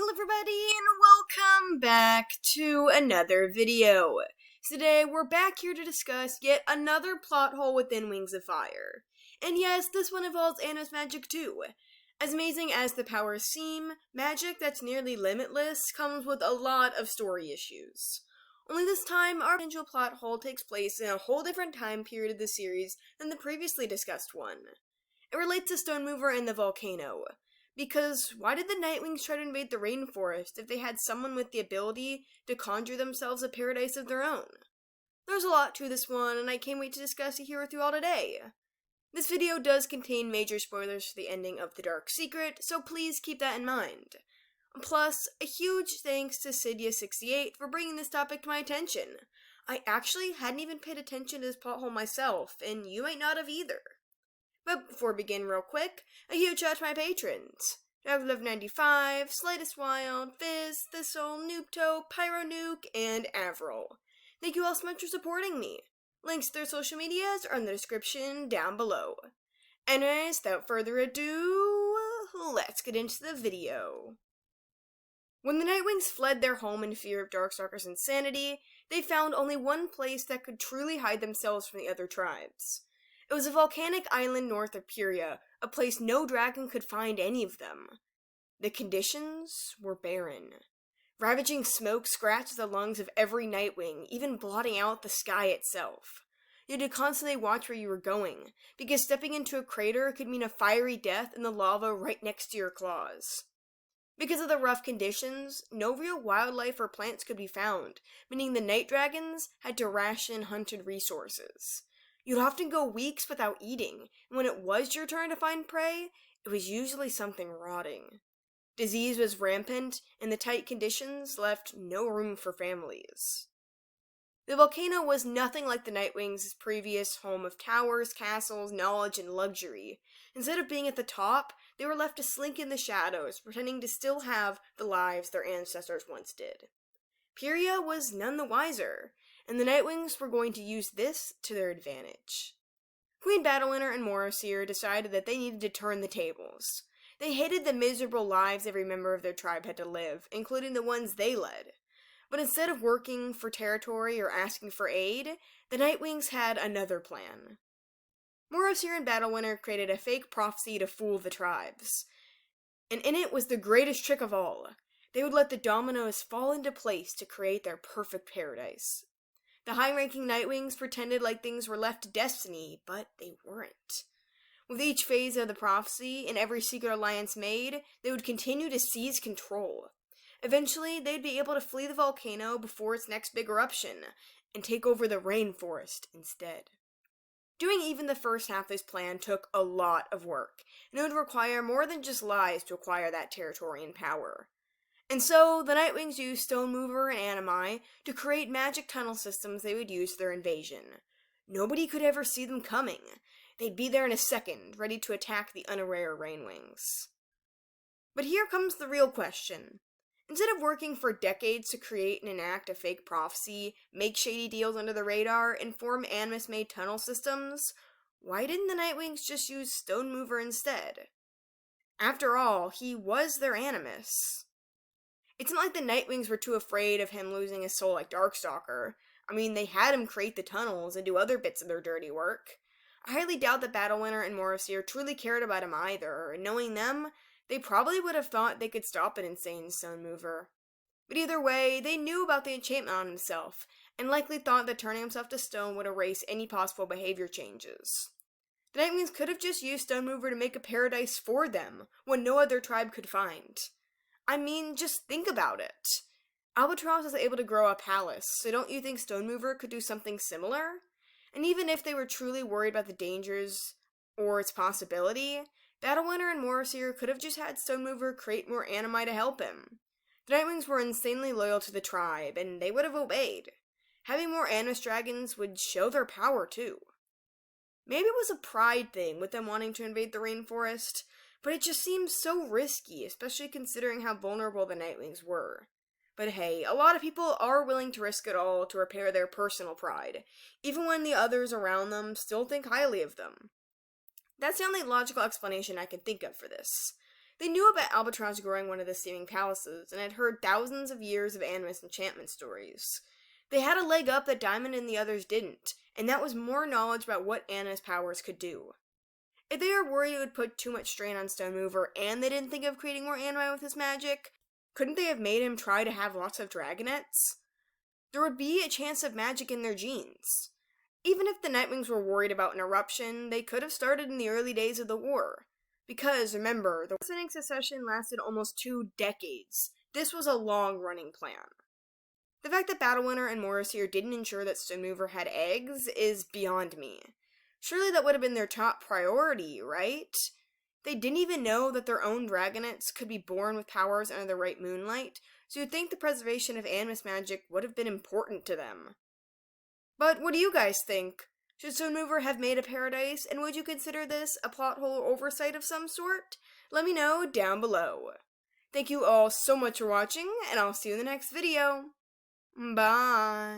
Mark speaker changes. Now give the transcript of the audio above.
Speaker 1: Hello everybody and welcome back to another video. Today we're back here to discuss yet another plot hole within Wings of Fire. And yes, this one involves animus magic too. As amazing as the powers seem, magic that's nearly limitless comes with a lot of story issues. Only this time, our potential plot hole takes place in a whole different time period of the series than the previously discussed one. It relates to Stonemover and the volcano. Because why did the NightWings try to invade the rainforest if they had someone with the ability to conjure themselves a paradise of their own? There's a lot to this one, and I can't wait to discuss it here with you all today. This video does contain major spoilers for the ending of The Dark Secret, so please keep that in mind. Plus, a huge thanks to 𝙒𝙤𝙁𝙁𝙁 for bringing this topic to my attention. I actually hadn't even paid attention to this plot hole myself, and you might not have either. But before we begin real quick, a huge shout out to my patrons. DragonLove95, Slightest Wild, Fizz, Thistle, Noobto, Pyronuke, and Avril. Thank you all so much for supporting me. Links to their social medias are in the description down below. Anyways, without further ado, let's get into the video. When the NightWings fled their home in fear of Darkstalker's insanity, they found only one place that could truly hide themselves from the other tribes. It was a volcanic island north of Pyrrhia, a place no dragon could find any of them. The conditions were barren. Ravaging smoke scratched the lungs of every NightWing, even blotting out the sky itself. You had to constantly watch where you were going, because stepping into a crater could mean a fiery death in the lava right next to your claws. Because of the rough conditions, no real wildlife or plants could be found, meaning the night dragons had to ration hunted resources. You'd often go weeks without eating, and when it was your turn to find prey, it was usually something rotting. Disease was rampant, and the tight conditions left no room for families. The volcano was nothing like the NightWings' previous home of towers, castles, knowledge, and luxury. Instead of being at the top, they were left to slink in the shadows, pretending to still have the lives their ancestors once did. Pyrrhia was none the wiser, and the NightWings were going to use this to their advantage. Queen Battlewinner and Morrowseer decided that they needed to turn the tables. They hated the miserable lives every member of their tribe had to live, including the ones they led. But instead of working for territory or asking for aid, the NightWings had another plan. Morrowseer and Battlewinner created a fake prophecy to fool the tribes. And in it was the greatest trick of all. They would let the dominoes fall into place to create their perfect paradise. The high-ranking NightWings pretended like things were left to destiny, but they weren't. With each phase of the prophecy and every secret alliance made, they would continue to seize control. Eventually, they'd be able to flee the volcano before its next big eruption, and take over the rainforest instead. Doing even the first half of this plan took a lot of work, and it would require more than just lies to acquire that territory and power. And so, the NightWings used Stonemover and Animus to create magic tunnel systems they would use for their invasion. Nobody could ever see them coming. They'd be there in a second, ready to attack the unaware Rainwings. But here comes the real question. Instead of working for decades to create and enact a fake prophecy, make shady deals under the radar, and form animus-made tunnel systems, why didn't the NightWings just use Stonemover instead? After all, he was their animus. It's not like the NightWings were too afraid of him losing his soul like Darkstalker. I mean, they had him create the tunnels and do other bits of their dirty work. I highly doubt that Battlewinner and Morrowseer truly cared about him either, and knowing them, they probably would have thought they could stop an insane Stonemover. But either way, they knew about the enchantment on himself, and likely thought that turning himself to stone would erase any possible behavior changes. The NightWings could have just used Stonemover to make a paradise for them, when no other tribe could find. I mean, just think about it. Albatross is able to grow a palace, so don't you think Stonemover could do something similar? And even if they were truly worried about the dangers or its possibility, Battlewinner and Morrowseer could have just had Stonemover create more animus to help him. The NightWings were insanely loyal to the tribe, and they would have obeyed. Having more animus dragons would show their power too. Maybe it was a pride thing with them wanting to invade the rainforest, but it just seems so risky, especially considering how vulnerable the NightWings were. But hey, a lot of people are willing to risk it all to repair their personal pride, even when the others around them still think highly of them. That's the only logical explanation I can think of for this. They knew about Albatross growing one of the steaming palaces, and had heard thousands of years of animus enchantment stories. They had a leg up that Diamond and the others didn't, and that was more knowledge about what Anna's powers could do. If they were worried it would put too much strain on Stonemover, and they didn't think of creating more anime with his magic, couldn't they have made him try to have lots of dragonets? There would be a chance of magic in their genes. Even if the Nightwings were worried about an eruption, they could have started in the early days of the war. Because, remember, the War succession lasted almost 2 decades. This was a long-running plan. The fact that Battlewinner and Morrowseer didn't ensure that Stonemover had eggs is beyond me. Surely that would have been their top priority, right? They didn't even know that their own dragonets could be born with powers under the right moonlight, so you'd think the preservation of animus magic would have been important to them. But what do you guys think? Should Stonemover have made a paradise, and would you consider this a plot hole oversight of some sort? Let me know down below. Thank you all so much for watching, and I'll see you in the next video. Bye!